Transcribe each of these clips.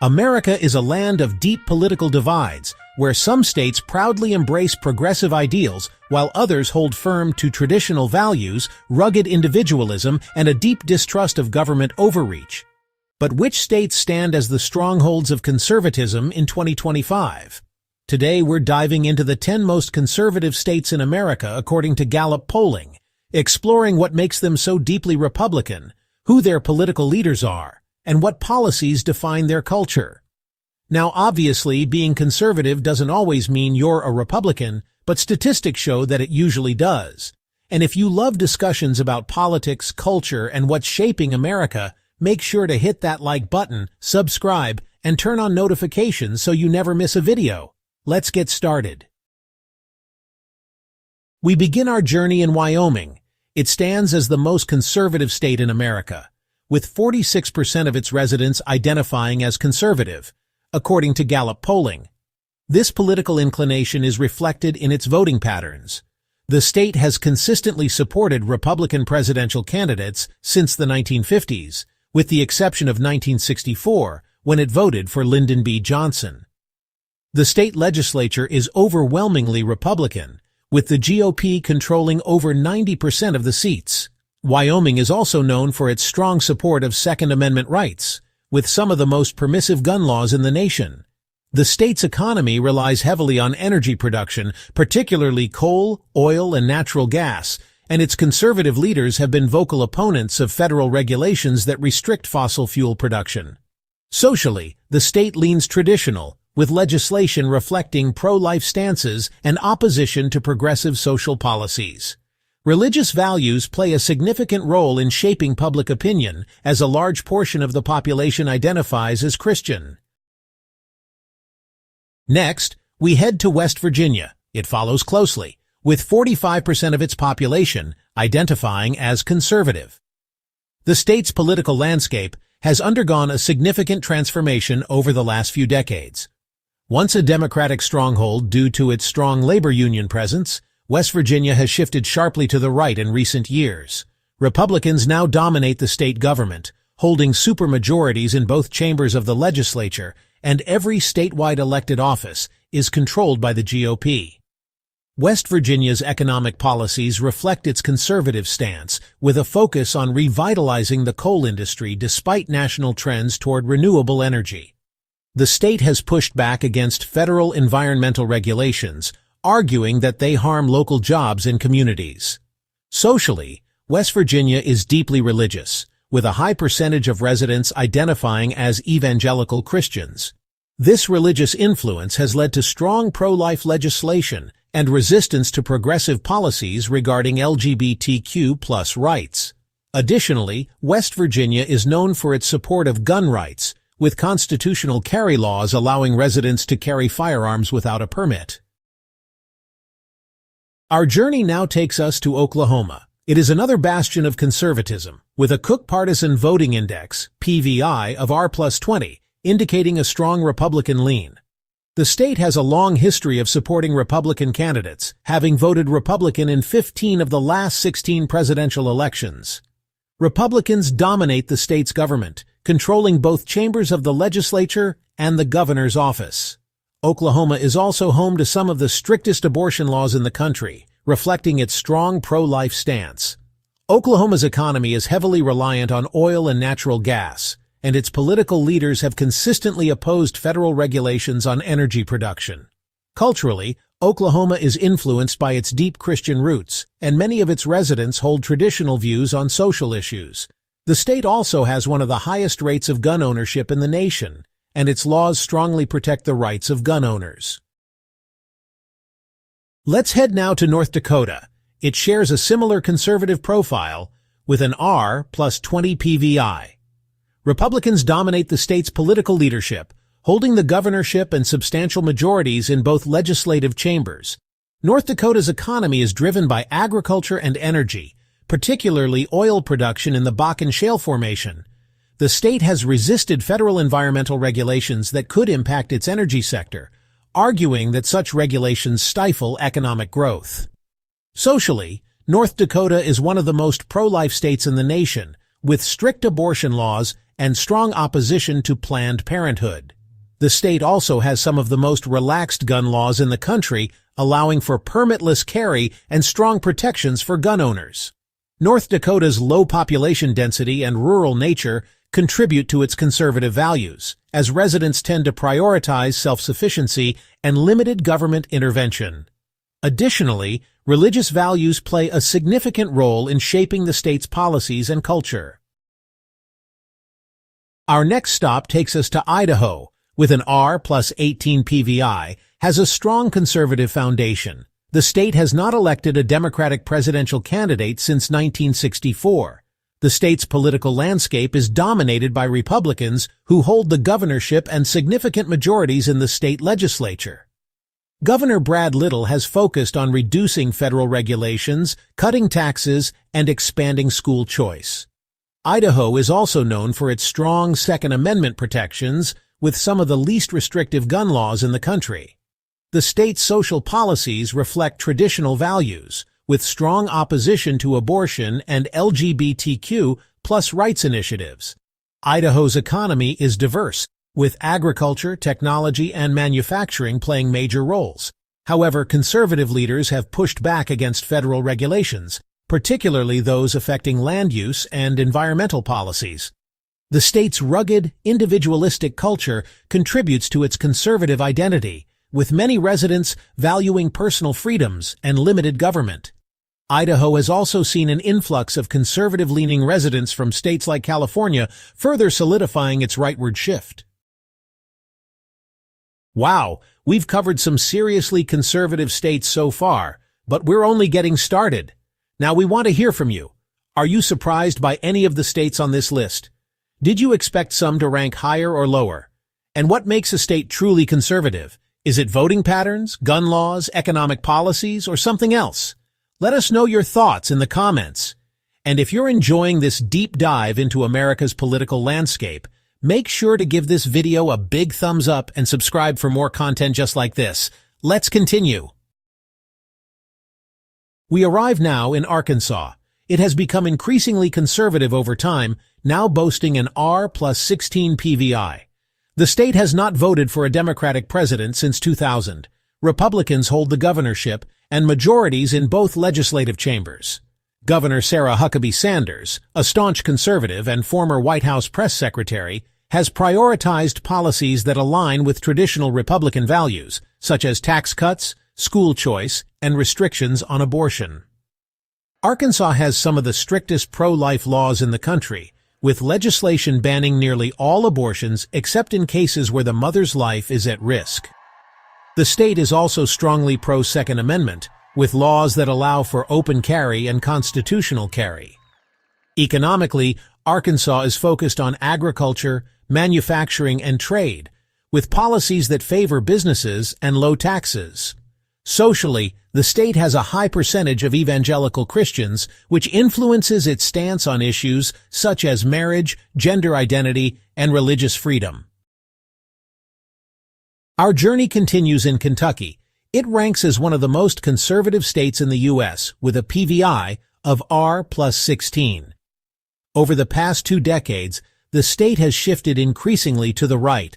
America is a land of deep political divides, where some states proudly embrace progressive ideals while others hold firm to traditional values, rugged individualism, and a deep distrust of government overreach. But which states stand as the strongholds of conservatism in 2025? Today we're diving into the 10 most conservative states in America according to Gallup polling, exploring what makes them so deeply Republican, who their political leaders are, and what policies define their culture. Now, obviously, being conservative doesn't always mean you're a Republican, but statistics show that it usually does. And if you love discussions about politics, culture, and what's shaping America, make sure to hit that like button, subscribe, and turn on notifications so you never miss a video. Let's get started. We begin our journey in Wyoming. It stands as the most conservative state in America, with 46% of its residents identifying as conservative, according to Gallup polling. This political inclination is reflected in its voting patterns. The state has consistently supported Republican presidential candidates since the 1950s, with the exception of 1964, when it voted for Lyndon B. Johnson. The state legislature is overwhelmingly Republican, with the GOP controlling over 90% of the seats. Wyoming is also known for its strong support of Second Amendment rights, with some of the most permissive gun laws in the nation. The state's economy relies heavily on energy production, particularly coal, oil, and natural gas, and its conservative leaders have been vocal opponents of federal regulations that restrict fossil fuel production. Socially, the state leans traditional, with legislation reflecting pro-life stances and opposition to progressive social policies. Religious values play a significant role in shaping public opinion, as a large portion of the population identifies as Christian. Next, we head to West Virginia. It follows closely, with 45% of its population identifying as conservative. The state's political landscape has undergone a significant transformation over the last few decades. Once a Democratic stronghold due to its strong labor union presence, West Virginia has shifted sharply to the right in recent years. Republicans now dominate the state government, holding supermajorities in both chambers of the legislature, and every statewide elected office is controlled by the GOP. West Virginia's economic policies reflect its conservative stance, with a focus on revitalizing the coal industry despite national trends toward renewable energy. The state has pushed back against federal environmental regulations, arguing that they harm local jobs and communities. Socially, West Virginia is deeply religious, with a high percentage of residents identifying as evangelical Christians. This religious influence has led to strong pro-life legislation and resistance to progressive policies regarding LGBTQ+ rights. Additionally, West Virginia is known for its support of gun rights, with constitutional carry laws allowing residents to carry firearms without a permit. Our journey now takes us to Oklahoma. It is another bastion of conservatism, with a Cook Partisan Voting Index, PVI, of R+20, indicating a strong Republican lean. The state has a long history of supporting Republican candidates, having voted Republican in 15 of the last 16 presidential elections. Republicans dominate the state's government, controlling both chambers of the legislature and the governor's office. Oklahoma is also home to some of the strictest abortion laws in the country, reflecting its strong pro-life stance. Oklahoma's economy is heavily reliant on oil and natural gas, and its political leaders have consistently opposed federal regulations on energy production. Culturally, Oklahoma is influenced by its deep Christian roots, and many of its residents hold traditional views on social issues. The state also has one of the highest rates of gun ownership in the nation, and its laws strongly protect the rights of gun owners. Let's head now to North Dakota. It shares a similar conservative profile, with an R+20 PVI. Republicans dominate the state's political leadership, holding the governorship and substantial majorities in both legislative chambers. North Dakota's economy is driven by agriculture and energy, particularly oil production in the Bakken Shale Formation. The state has resisted federal environmental regulations that could impact its energy sector, arguing that such regulations stifle economic growth. Socially, North Dakota is one of the most pro-life states in the nation, with strict abortion laws and strong opposition to Planned Parenthood. The state also has some of the most relaxed gun laws in the country, allowing for permitless carry and strong protections for gun owners. North Dakota's low population density and rural nature contribute to its conservative values, as residents tend to prioritize self-sufficiency and limited government intervention. Additionally, religious values play a significant role in shaping the state's policies and culture. Our next stop takes us to Idaho, with an R+18 PVI, has a strong conservative foundation. The state has not elected a Democratic presidential candidate since 1964. The state's political landscape is dominated by Republicans who hold the governorship and significant majorities in the state legislature. Governor Brad Little has focused on reducing federal regulations, cutting taxes, and expanding school choice. Idaho is also known for its strong Second Amendment protections, with some of the least restrictive gun laws in the country. The state's social policies reflect traditional values, with strong opposition to abortion and LGBTQ+ rights initiatives. Idaho's economy is diverse, with agriculture, technology, and manufacturing playing major roles. However, conservative leaders have pushed back against federal regulations, particularly those affecting land use and environmental policies. The state's rugged, individualistic culture contributes to its conservative identity, with many residents valuing personal freedoms and limited government. Idaho has also seen an influx of conservative-leaning residents from states like California, further solidifying its rightward shift. Wow, we've covered some seriously conservative states so far, but we're only getting started. Now we want to hear from you. Are you surprised by any of the states on this list? Did you expect some to rank higher or lower? And what makes a state truly conservative? Is it voting patterns, gun laws, economic policies, or something else? Let us know your thoughts in the comments. And if you're enjoying this deep dive into America's political landscape, make sure to give this video a big thumbs up and subscribe for more content just like this. Let's continue. We arrive now in Arkansas. It has become increasingly conservative over time, now boasting an R+16 PVI. The state has not voted for a Democratic president since 2000. Republicans hold the governorship and majorities in both legislative chambers. Governor Sarah Huckabee Sanders, a staunch conservative and former White House press secretary, has prioritized policies that align with traditional Republican values, such as tax cuts, school choice, and restrictions on abortion. Arkansas has some of the strictest pro-life laws in the country, with legislation banning nearly all abortions except in cases where the mother's life is at risk. The state is also strongly pro-Second Amendment, with laws that allow for open carry and constitutional carry. Economically, Arkansas is focused on agriculture, manufacturing, and trade, with policies that favor businesses and low taxes. Socially, the state has a high percentage of evangelical Christians, which influences its stance on issues such as marriage, gender identity, and religious freedom. Our journey continues in Kentucky. It ranks as one of the most conservative states in the U.S., with a PVI of R+16. Over the past 2 decades, the state has shifted increasingly to the right.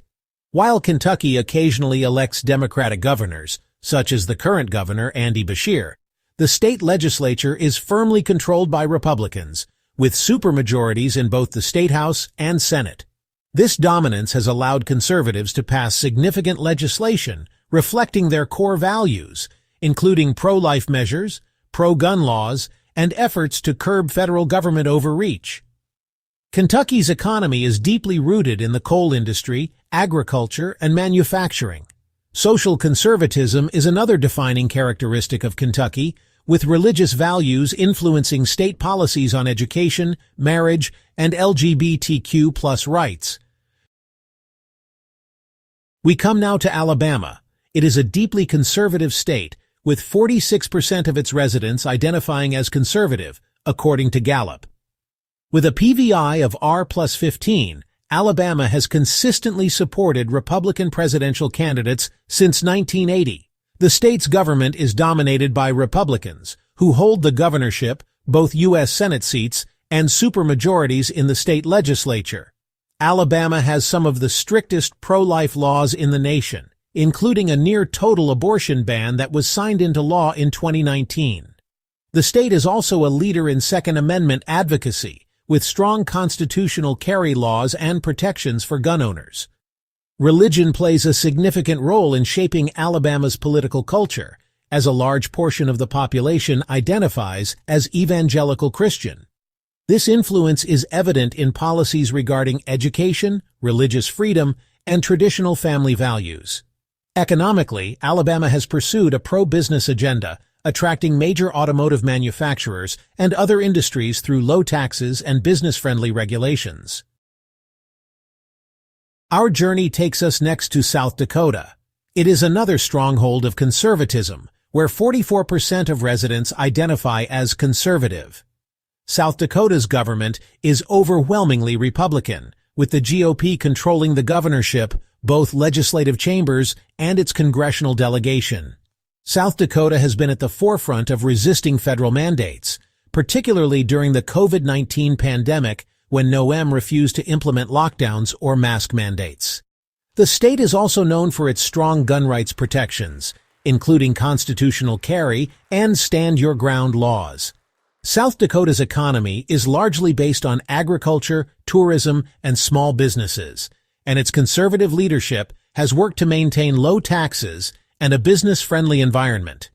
While Kentucky occasionally elects Democratic governors, such as the current governor, Andy Beshear, the state legislature is firmly controlled by Republicans, with supermajorities in both the State House and Senate. This dominance has allowed conservatives to pass significant legislation reflecting their core values, including pro-life measures, pro-gun laws, and efforts to curb federal government overreach. Kentucky's economy is deeply rooted in the coal industry, agriculture, and manufacturing. Social conservatism is another defining characteristic of Kentucky, with religious values influencing state policies on education, marriage, and LGBTQ+ rights. We come now to Alabama. It is a deeply conservative state, with 46% of its residents identifying as conservative, according to Gallup. With a PVI of R+15, Alabama has consistently supported Republican presidential candidates since 1980. The state's government is dominated by Republicans, who hold the governorship, both U.S. Senate seats, and supermajorities in the state legislature. Alabama has some of the strictest pro-life laws in the nation, including a near-total abortion ban that was signed into law in 2019. The state is also a leader in Second Amendment advocacy, with strong constitutional carry laws and protections for gun owners. Religion plays a significant role in shaping Alabama's political culture, as a large portion of the population identifies as evangelical Christian. This influence is evident in policies regarding education, religious freedom, and traditional family values. Economically, Alabama has pursued a pro-business agenda, attracting major automotive manufacturers and other industries through low taxes and business-friendly regulations. Our journey takes us next to South Dakota. It is another stronghold of conservatism, where 44% of residents identify as conservative. South Dakota's government is overwhelmingly Republican, with the GOP controlling the governorship, both legislative chambers, and its congressional delegation. South Dakota has been at the forefront of resisting federal mandates, particularly during the COVID-19 pandemic when NOM refused to implement lockdowns or mask mandates. The state is also known for its strong gun rights protections, including constitutional carry and stand-your-ground laws. South Dakota's economy is largely based on agriculture, tourism, and small businesses, and its conservative leadership has worked to maintain low taxes and a business-friendly environment.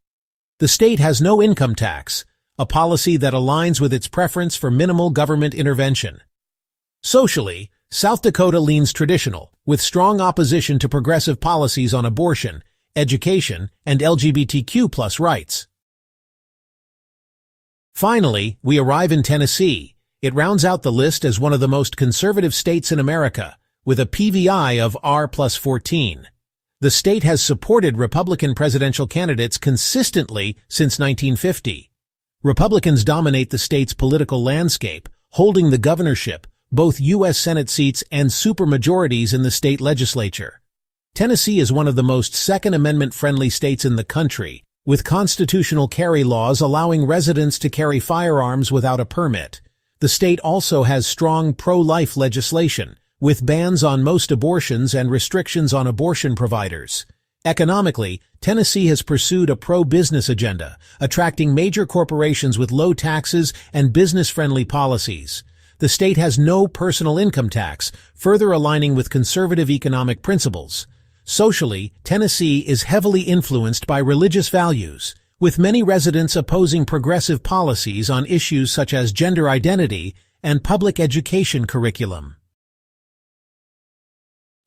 The state has no income tax, a policy that aligns with its preference for minimal government intervention. Socially, South Dakota leans traditional, with strong opposition to progressive policies on abortion, education, and LGBTQ+ rights. Finally, we arrive in Tennessee. It rounds out the list as one of the most conservative states in America, with a PVI of R+14. The state has supported Republican presidential candidates consistently since 1950. Republicans dominate the state's political landscape, holding the governorship, both U.S. Senate seats and supermajorities in the state legislature. Tennessee is one of the most Second Amendment-friendly states in the country, with constitutional carry laws allowing residents to carry firearms without a permit. The state also has strong pro-life legislation, with bans on most abortions and restrictions on abortion providers. Economically, Tennessee has pursued a pro-business agenda, attracting major corporations with low taxes and business-friendly policies. The state has no personal income tax, further aligning with conservative economic principles. Socially, Tennessee is heavily influenced by religious values, with many residents opposing progressive policies on issues such as gender identity and public education curriculum.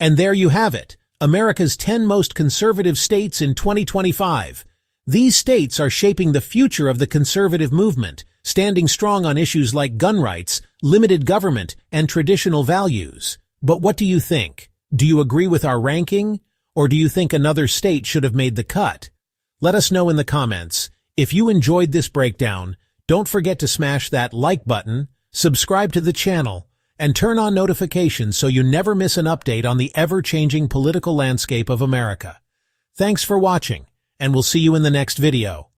And there you have it, America's 10 most conservative states in 2025. These states are shaping the future of the conservative movement, standing strong on issues like gun rights, limited government, and traditional values. But what do you think? Do you agree with our ranking? Or do you think another state should have made the cut? Let us know in the comments. If you enjoyed this breakdown, don't forget to smash that like button, subscribe to the channel, and turn on notifications so you never miss an update on the ever-changing political landscape of America. Thanks for watching, and we'll see you in the next video.